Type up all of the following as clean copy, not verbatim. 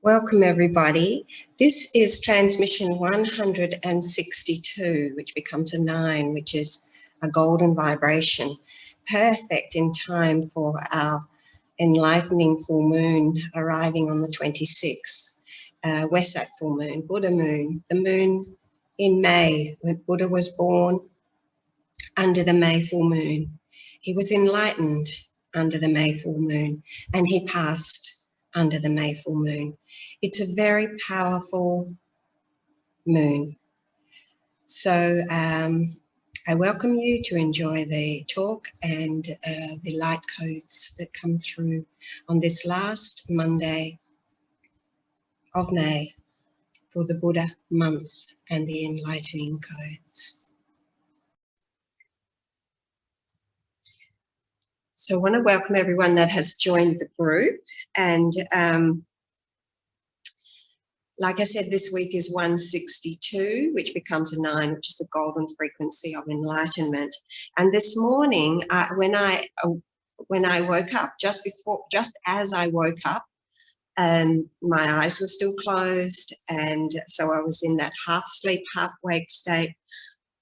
Welcome everybody. This is transmission 162, which becomes a 9, which is a golden vibration, perfect in time for our enlightening full moon arriving on the 26th, Wesak Full Moon, Buddha moon, the moon in May when Buddha was born under the May full moon. He was enlightened under the May full moon and he passed under the May full moon. It's a very powerful moon. So I welcome you to enjoy the talk and the light codes that come through on this last Monday of May for the Buddha month and the enlightening codes. So I want to welcome everyone that has joined the group, and like I said, this week is 162, which becomes a 9, which is the golden frequency of enlightenment. And this morning, when I woke up, just as I woke up, my eyes were still closed, and so I was in that half sleep, half wake state.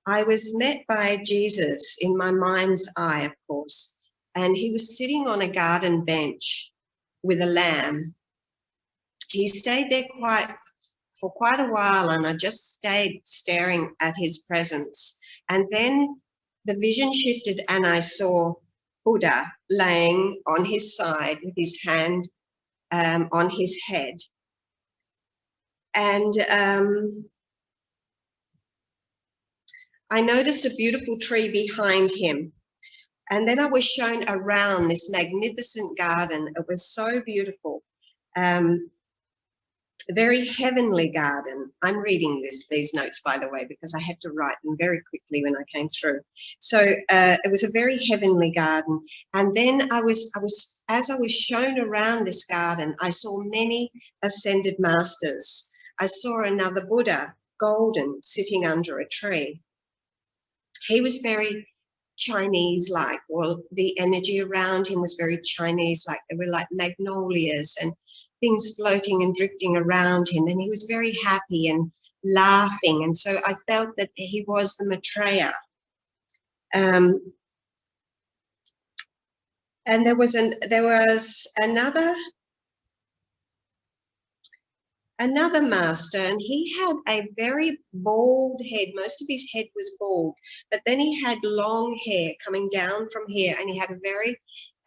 I was met by Jesus in my mind's eye, of course. And he was sitting on a garden bench with a lamb. He stayed there for quite a while, and I just stayed staring at his presence. And then the vision shifted and I saw Buddha laying on his side with his hand on his head. And I noticed a beautiful tree behind him. And then I was shown around this magnificent garden. It was so beautiful, a very heavenly garden. I'm reading these notes, by the way, because I had to write them very quickly when I came through. So it was a very heavenly garden. And then as I was shown around this garden, I saw many ascended masters. I saw another Buddha, golden, sitting under a tree. He was very Chinese-like. Well, the energy around him was very Chinese-like. There were like magnolias and things floating and drifting around him, and he was very happy and laughing, and so I felt that he was the Maitreya. And there was another master, and he had a very bald head. Most of his head was bald, but then he had long hair coming down from here, and he had a very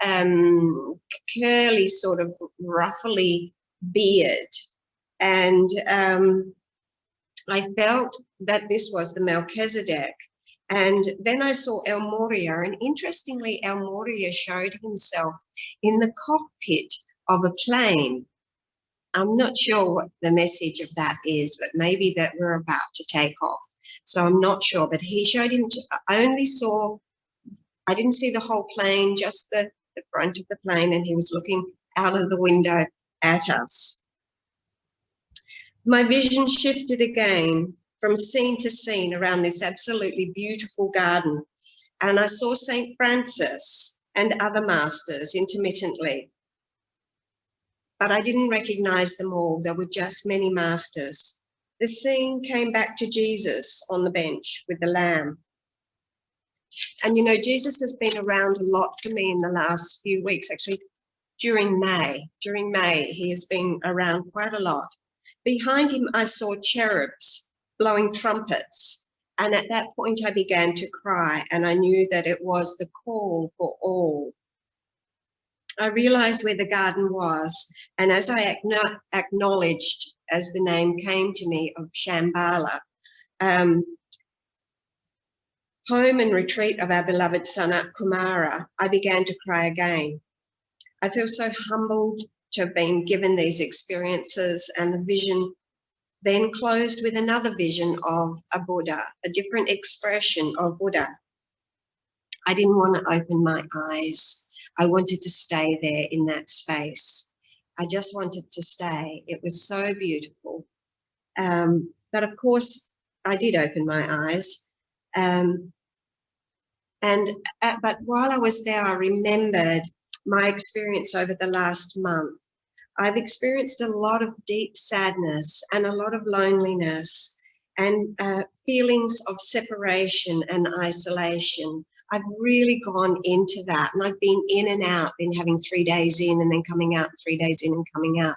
curly, sort of ruffly beard. And I felt that this was the Melchizedek. And then I saw El Moria, and interestingly, El Moria showed himself in the cockpit of a plane. I'm not sure what the message of that is, but maybe that we're about to take off. So I'm not sure, but he showed him, I didn't see the whole plane, just the front of the plane, and he was looking out of the window at us. My vision shifted again from scene to scene around this absolutely beautiful garden. And I saw St. Francis and other masters intermittently. But I didn't recognize them all. There were just many masters. The scene came back to Jesus on the bench with the lamb. And, you know, Jesus has been around a lot for me in the last few weeks, actually, during May. During May, he has been around quite a lot. Behind him, I saw cherubs blowing trumpets. And at that point, I began to cry, and I knew that it was the call for all. I realized where the garden was, and as I acknowledged, as the name came to me, of Shambhala, home and retreat of our beloved Sanat Kumara, I began to cry again. I feel so humbled to have been given these experiences, and the vision then closed with another vision of a Buddha, a different expression of Buddha. I didn't want to open my eyes. I wanted to stay there in that space. I just wanted to stay. It was so beautiful. But of course, I did open my eyes. But while I was there, I remembered my experience over the last month I've experienced a lot of deep sadness and a lot of loneliness and feelings of separation and isolation. I've really gone into that, and I've been in and out, been having 3 days in and then coming out, 3 days in and coming out.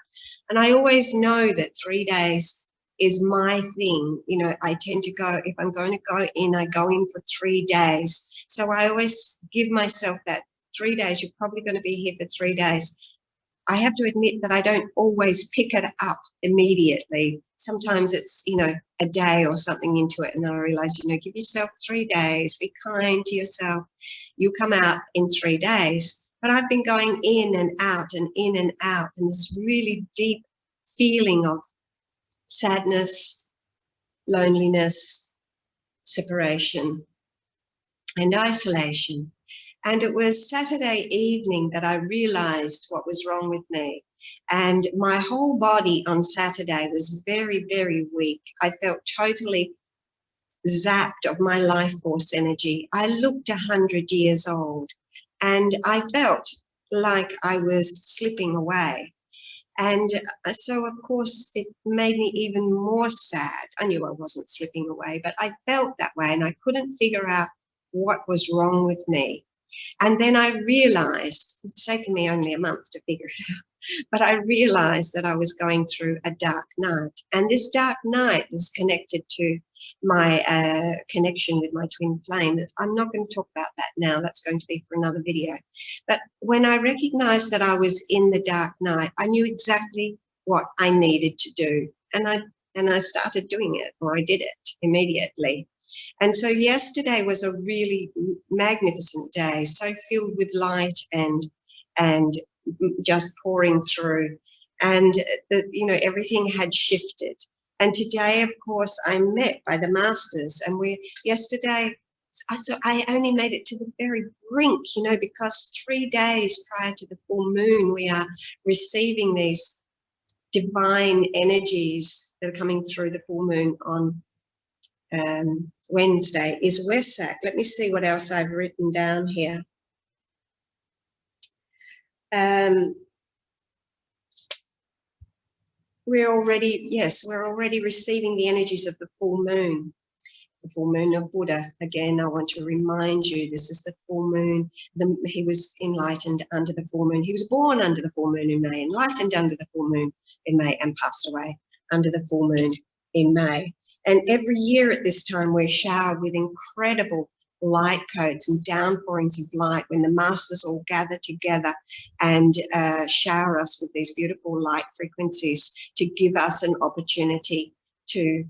And I always know that 3 days is my thing. You know, I tend to go, if I'm going to go in, I go in for 3 days. So I always give myself that 3 days, you're probably going to be here for 3 days. I have to admit that I don't always pick it up immediately. Sometimes it's, you know, a day or something into it, and then I realize, you know, give yourself 3 days, be kind to yourself. You come out in 3 days. But I've been going in and out and in and out, and this really deep feeling of sadness, loneliness, separation, and isolation. And it was Saturday evening that I realized what was wrong with me. And my whole body on Saturday was very, very weak. I felt totally zapped of my life force energy. I looked 100 years old, and I felt like I was slipping away. And so, of course, it made me even more sad. I knew I wasn't slipping away, but I felt that way, and I couldn't figure out what was wrong with me. And then I realized, it's taken me only a month to figure it out, but I realized that I was going through a dark night. And this dark night was connected to my connection with my twin flame. I'm not going to talk about that now. That's going to be for another video. But when I recognized that I was in the dark night, I knew exactly what I needed to do. And I started doing it, or I did it immediately. And so yesterday was a really magnificent day, so filled with light and just pouring through. And you know, everything had shifted. And today, of course, I'm met by the masters. And yesterday, so I only made it to the very brink, you know, because 3 days prior to the full moon, we are receiving these divine energies that are coming through the full moon on Wednesday is Wesak. Let me see what else I've written down here. We're already receiving the energies of the full moon of Buddha. Again, I want to remind you, this is the full moon. He was enlightened under the full moon. He was born under the full moon in May, enlightened under the full moon in May, and passed away under the full moon in May. And every year at this time, we're showered with incredible light codes and downpourings of light when the masters all gather together and shower us with these beautiful light frequencies to give us an opportunity to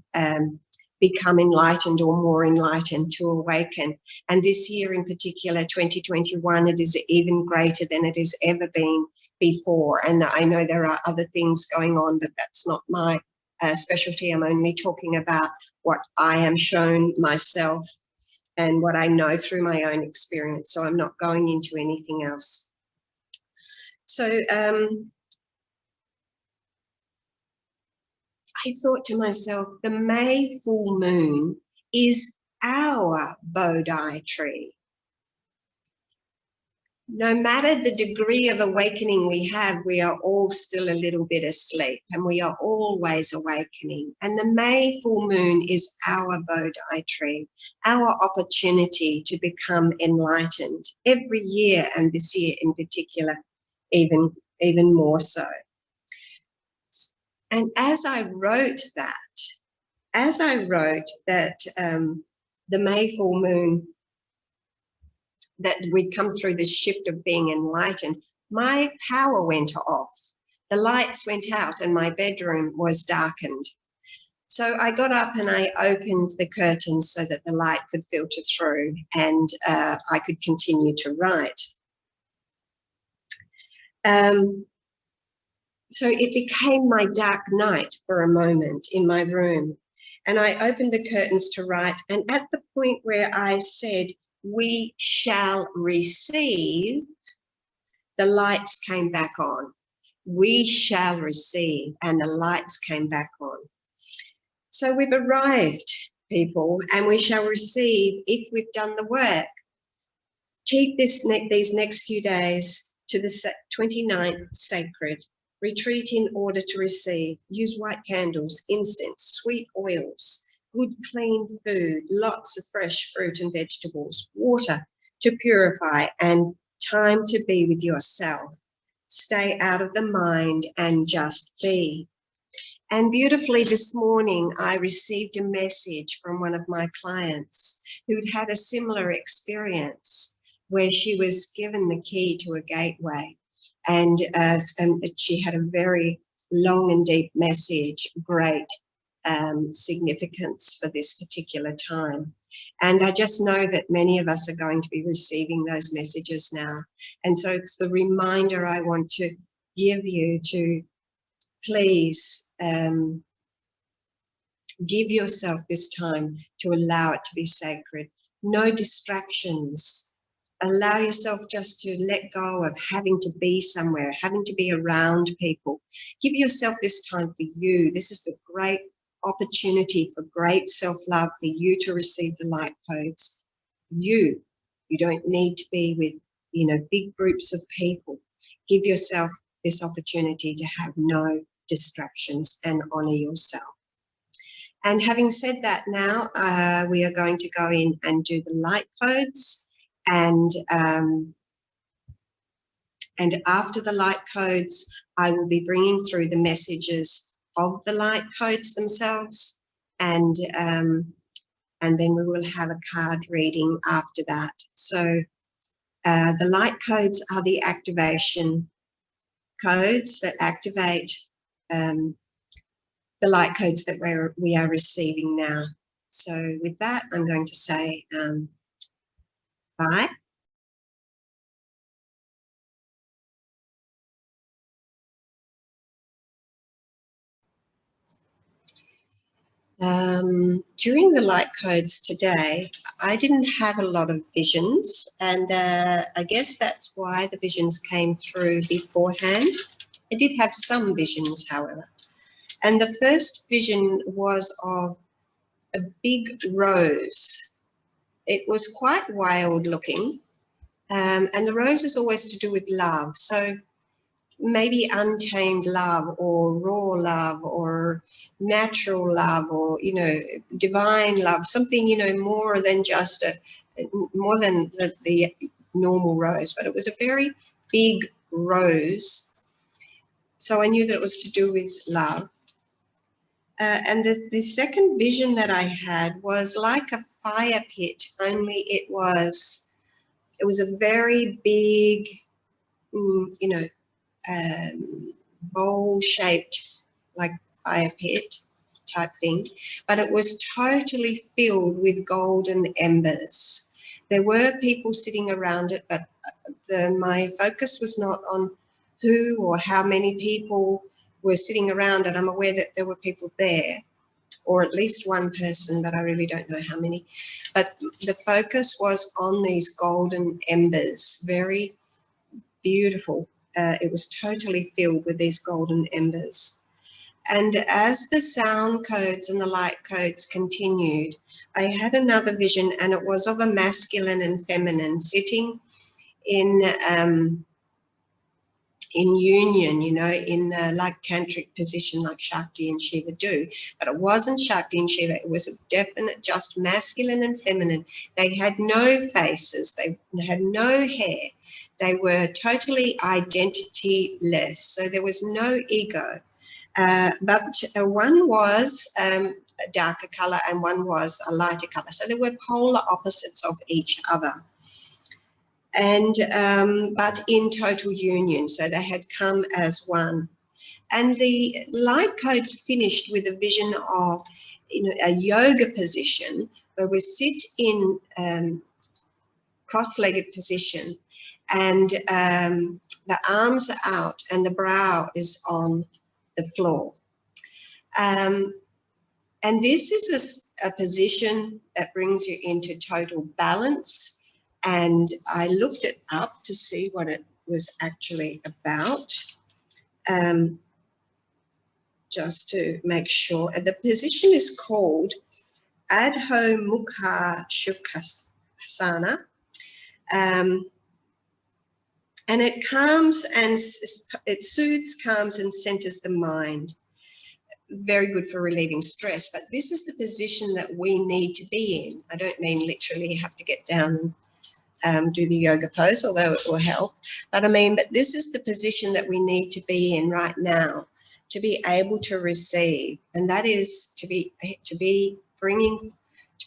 become enlightened or more enlightened, to awaken. And this year in particular, 2021, it is even greater than it has ever been before. And I know there are other things going on, but that's not my specialty. I'm only talking about what I am shown myself and what I know through my own experience. So I'm not going into anything else. So I thought to myself, the May full moon is our Bodhi tree. No matter the degree of awakening we have, we are all still a little bit asleep, and we are always awakening. And the May full moon is our Bodhi tree, our opportunity to become enlightened every year, and this year in particular, even more so. And as I wrote that the May full moon, that we'd come through this shift of being enlightened, my power went off. The lights went out and my bedroom was darkened. So I got up and I opened the curtains so that the light could filter through and I could continue to write. So it became my dark night for a moment in my room. And I opened the curtains to write. And at the point where I said, "We shall receive," the lights came back on. We shall receive, and the lights came back on. So we've arrived, people, and we shall receive if we've done the work. Keep these next few days to the 29th sacred. Retreat in order to receive. Use white candles, incense, sweet oils, good clean food, lots of fresh fruit and vegetables, water to purify, and time to be with yourself. Stay out of the mind and just be. And beautifully this morning, I received a message from one of my clients who'd had a similar experience where she was given the key to a gateway. And she had a very long and deep message, great significance for this particular time. And I just know that many of us are going to be receiving those messages now. And so it's the reminder I want to give you to please give yourself this time to allow it to be sacred. No distractions. Allow yourself just to let go of having to be somewhere, having to be around people. Give yourself this time for you. This is the great opportunity for great self-love, for you to receive the light codes. You don't need to be with, big groups of people. Give yourself this opportunity to have no distractions and honor yourself. And having said that, now we are going to go in and do the light codes. And after the light codes, I will be bringing through the messages of the light codes themselves, and then we will have a card reading after that. So the light codes are the activation codes that activate the light codes that we are receiving now. So with that, I'm going to say bye. During the light codes today, I didn't have a lot of visions, and I guess that's why the visions came through beforehand. I did have some visions, however. And the first vision was of a big rose. It was quite wild looking, and the rose is always to do with love. So maybe untamed love, or raw love, or natural love, or divine love, something more than just more than the normal rose. But it was a very big rose, so I knew that it was to do with love. And the second vision that I had was like a fire pit, only it was a very big bowl-shaped, like fire pit type thing, but it was totally filled with golden embers. There were people sitting around it, but my focus was not on who or how many people were sitting around it. I'm aware that there were people there, or at least one person, but I really don't know how many. But the focus was on these golden embers, very beautiful. It was totally filled with these golden embers. And as the sound codes and the light codes continued, I had another vision, and it was of a masculine and feminine sitting in union, in like tantric position, like Shakti and Shiva do. But it wasn't Shakti and Shiva. It was a definite just masculine and feminine. They had no faces. They had no hair. They were totally identity-less. So there was no ego. But one was a darker color and one was a lighter color. So there were polar opposites of each other. And but in total union, so they had come as one. And the light codes finished with a vision of a yoga position where we sit in cross-legged position, and the arms are out and the brow is on the floor. And this is a position that brings you into total balance. And I looked it up to see what it was actually about, just to make sure. And the position is called Adho Mukha Shukhasana. And it calms and it soothes, calms and centers the mind. Very good for relieving stress. But this is the position that we need to be in. I don't mean literally have to get down and do the yoga pose, although it will help. But I mean, but this is the position that we need to be in right now to be able to receive. And that is to be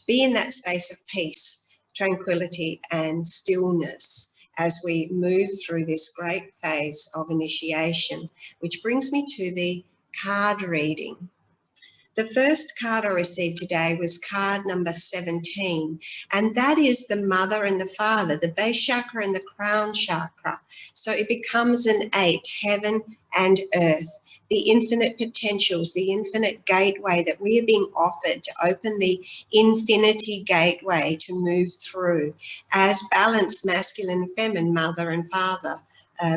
in that space of peace, tranquility and stillness as we move through this great phase of initiation, which brings me to the card reading. The first card I received today was card number 17, and that is the mother and the father, the base chakra and the crown chakra. So it becomes an 8, heaven and earth, the infinite potentials, the infinite gateway that we are being offered to open the infinity gateway to move through as balanced masculine and feminine, mother and father,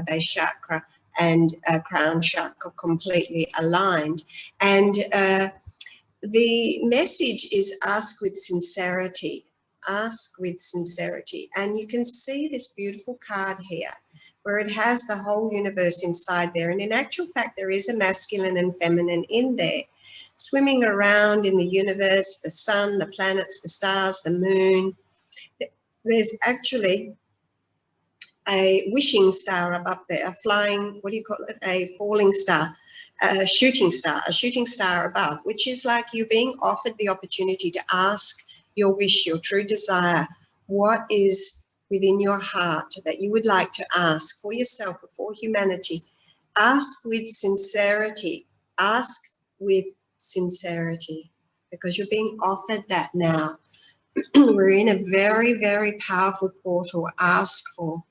base chakra and crown chakra completely aligned. And the message is ask with sincerity, ask with sincerity. And you can see this beautiful card here where it has the whole universe inside there. And in actual fact, there is a masculine and feminine in there, swimming around in the universe, the sun, the planets, the stars, the moon. There's actually a wishing star up there, a flying, what do you call it, a falling star. A shooting star above, which is like you being offered the opportunity to ask your wish, your true desire. What is within your heart that you would like to ask for yourself or for humanity? Ask with sincerity. Ask with sincerity, because you're being offered that now. We're in a very, very powerful portal. Ask for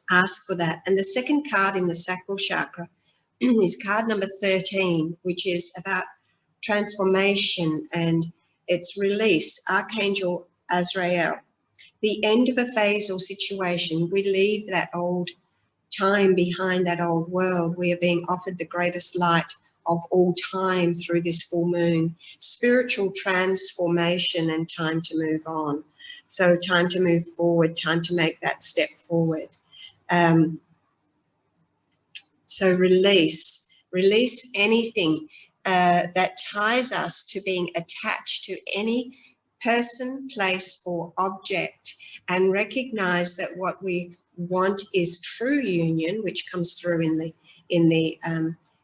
that. And the second card in the sacral chakra is card number 13, which is about transformation and its release. Archangel Azrael. The end of a phase or situation. We leave that old time behind, that old world. We are being offered the greatest light of all time through this full moon. Spiritual transformation and time to move on. So time to move forward, time to make that step forward. So release anything that ties us to being attached to any person, place, or object, and recognize that what we want is true union, which comes through in the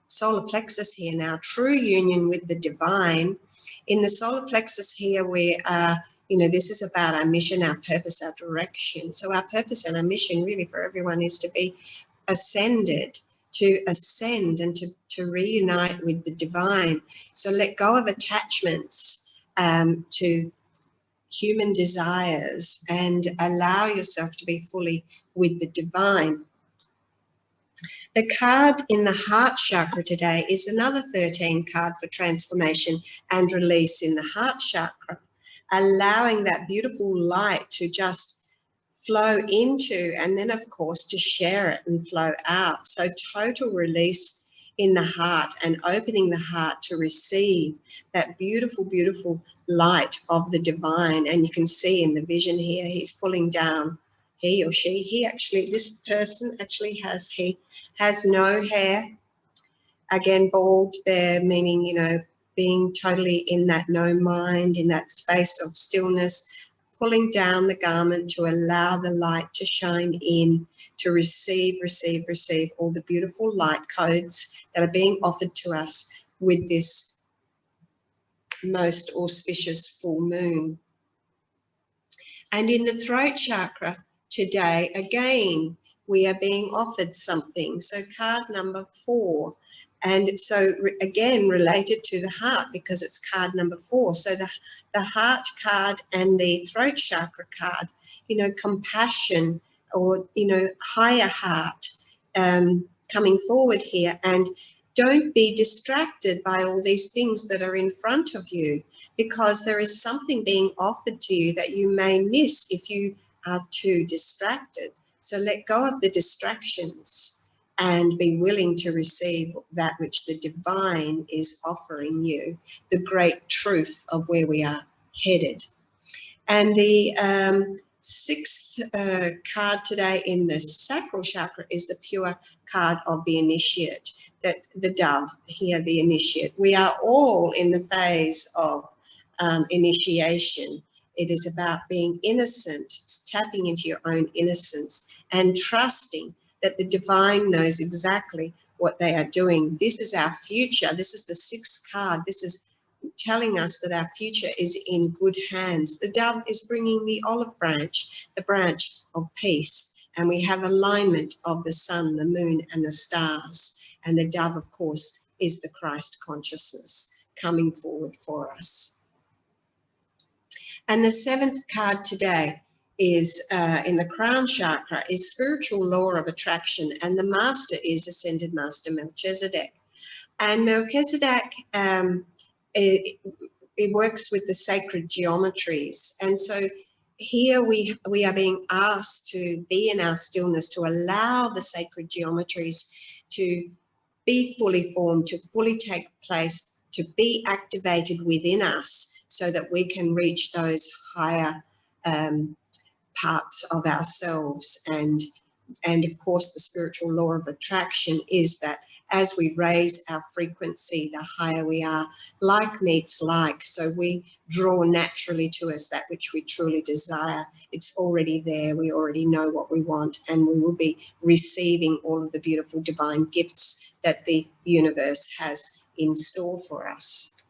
solar plexus here now, true union with the divine. In the solar plexus here, we are, this is about our mission, our purpose, our direction. So our purpose and our mission really for everyone is to be ascended, to ascend and to reunite with the divine. So let go of attachments to human desires and allow yourself to be fully with the divine. The card in the heart chakra today is another 13 card for transformation and release in the heart chakra, allowing that beautiful light to just flow into, and then of course to share it and flow out. So total release in the heart and opening the heart to receive that beautiful, beautiful light of the divine. And you can see in the vision here, he's pulling down, he or she, this person actually has no hair. Again, bald there, meaning, being totally in that no mind, in that space of stillness, pulling down the garment to allow the light to shine in, to receive all the beautiful light codes that are being offered to us with this most auspicious full moon. And in the throat chakra today, again, we are being offered something. So card number 4. And so again, related to the heart, because it's card number 4. So the heart card and the throat chakra card, compassion or, higher heart coming forward here. And don't be distracted by all these things that are in front of you, because there is something being offered to you that you may miss if you are too distracted. So let go of the distractions and be willing to receive that which the divine is offering you, the great truth of where we are headed. And the sixth card today in the sacral chakra is the pure card of the initiate, that the dove here, the initiate. We are all in the phase of initiation. It is about being innocent, tapping into your own innocence and trusting that the divine knows exactly what they are doing. This is our future. This is the sixth card. This is telling us that our future is in good hands. The dove is bringing the olive branch, the branch of peace. And we have alignment of the sun, the moon, and the stars. And the dove, of course, is the Christ consciousness coming forward for us. And the seventh card today is in the crown chakra, is spiritual law of attraction. And the master is Ascended Master Melchizedek. And Melchizedek, it works with the sacred geometries. And so here we are being asked to be in our stillness, to allow the sacred geometries to be fully formed, to fully take place, to be activated within us so that we can reach those higher parts of ourselves. And of course, the spiritual law of attraction is that as we raise our frequency, the higher we are. Like meets like, so we draw naturally to us that which we truly desire. It's already there. We already know what we want, and we will be receiving all of the beautiful divine gifts that the universe has in store for us.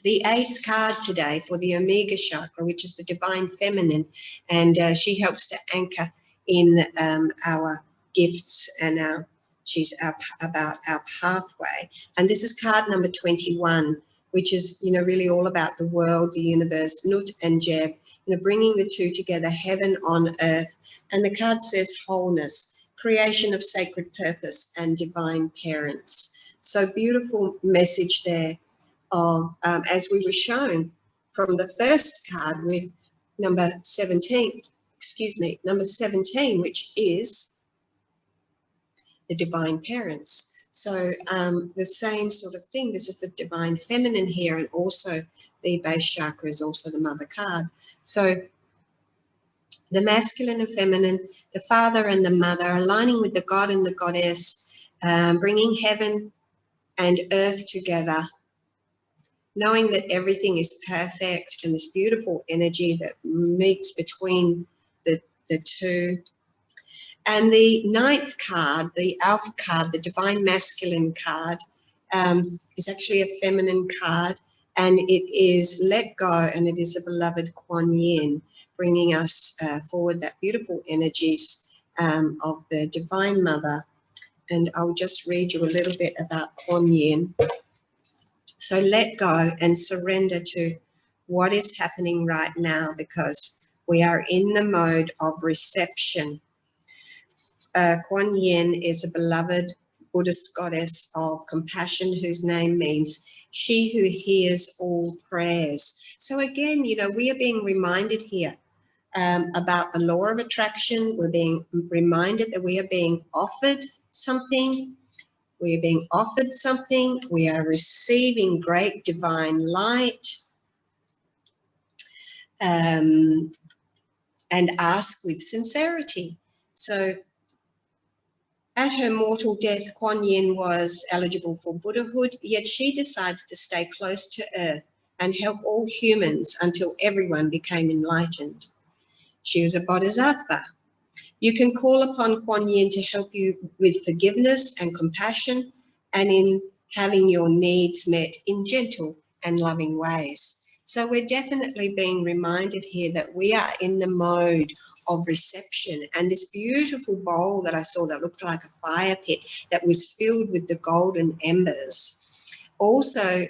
The eighth card today for the Omega Chakra, which is the divine feminine, and she helps to anchor in our gifts and she's about our pathway. And this is card number 21, which is, really all about the world, the universe, Nut and Jeb, bringing the two together, heaven on earth. And the card says wholeness, creation of sacred purpose, and divine parents. So beautiful message there of, as we were shown from the first card with number 17, which is the divine parents. So the same sort of thing. This is the divine feminine here, and also the base chakra is also the mother card. So the masculine and feminine, the father and the mother, aligning with the god and the goddess, bringing heaven and earth together, knowing that everything is perfect, and this beautiful energy that meets between the two. And the ninth card, the alpha card, the divine masculine card, is actually a feminine card, and it is let go, and it is a beloved Kuan Yin, bringing us forward that beautiful energies of the divine mother. And I'll just read you a little bit about Kuan Yin. So let go and surrender to what is happening right now, because we are in the mode of reception. Kuan Yin is a beloved Buddhist goddess of compassion, whose name means she who hears all prayers. So again, we are being reminded here about the law of attraction. We're being reminded that we are being offered something. We are being offered something. We are receiving great divine light. And ask with sincerity. So at her mortal death, Kuan Yin was eligible for Buddhahood, yet she decided to stay close to earth and help all humans until everyone became enlightened. She was a bodhisattva. You can call upon Kuan Yin to help you with forgiveness and compassion, and in having your needs met in gentle and loving ways. So we're definitely being reminded here that we are in the mode of reception. And this beautiful bowl that I saw that looked like a fire pit that was filled with the golden embers also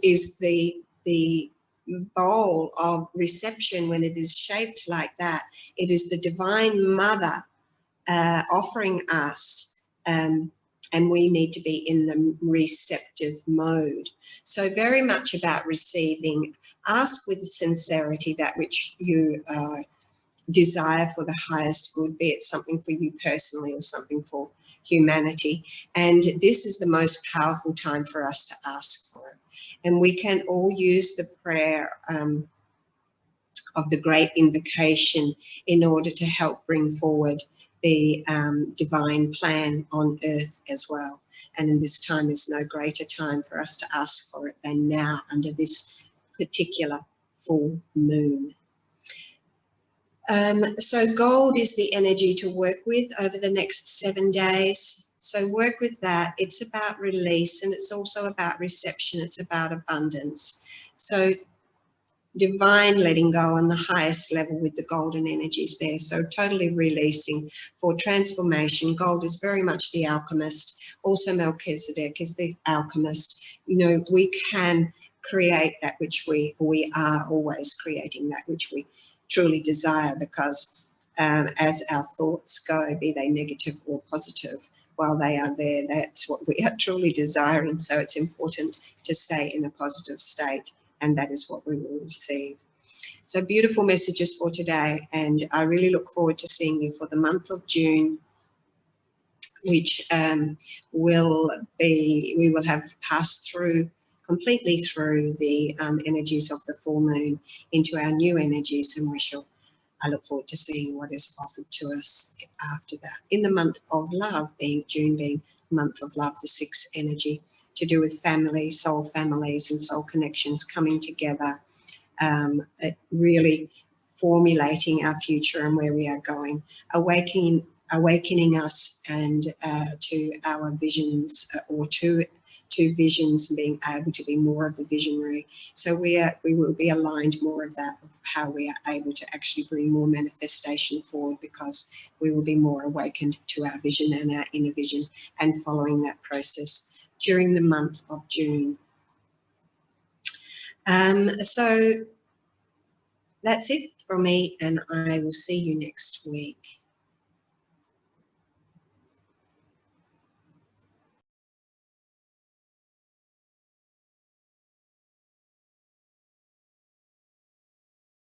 is the bowl of reception. When it is shaped like that, it is the divine mother offering us, and we need to be in the receptive mode. So very much about receiving. Ask with sincerity that which you desire for the highest good, be it something for you personally or something for humanity. And this is the most powerful time for us to ask for it. And we can all use the prayer of the great invocation in order to help bring forward the divine plan on earth as well. And in this time is no greater time for us to ask for it than now under this particular full moon. So gold is the energy to work with over the next 7 days. So work with that. It's about release, and it's also about reception. It's about abundance. So divine letting go on the highest level with the golden energies there. So totally releasing for transformation. Gold is very much the alchemist. Also Melchizedek is the alchemist. You know, we can create that which we are always creating that which we truly desire, because as our thoughts go, be they negative or positive, while they are there, that's what we are truly desiring. So it's important to stay in a positive state, and that is what we will receive. So beautiful messages for today, and I really look forward to seeing you for the month of June, which we will have passed through completely through the energies of the full moon into our new energies, and I look forward to seeing what is offered to us after that. In the month of love, being June being month of love, the sixth energy, to do with family, soul families and soul connections coming together, really formulating our future and where we are going, awakening us and to our visions, or to visions, and being able to be more of the visionary. So we will be aligned more of that, of how we are able to actually bring more manifestation forward, because we will be more awakened to our vision and our inner vision, and following that process during the month of June. So that's it from me, and I will see you next week.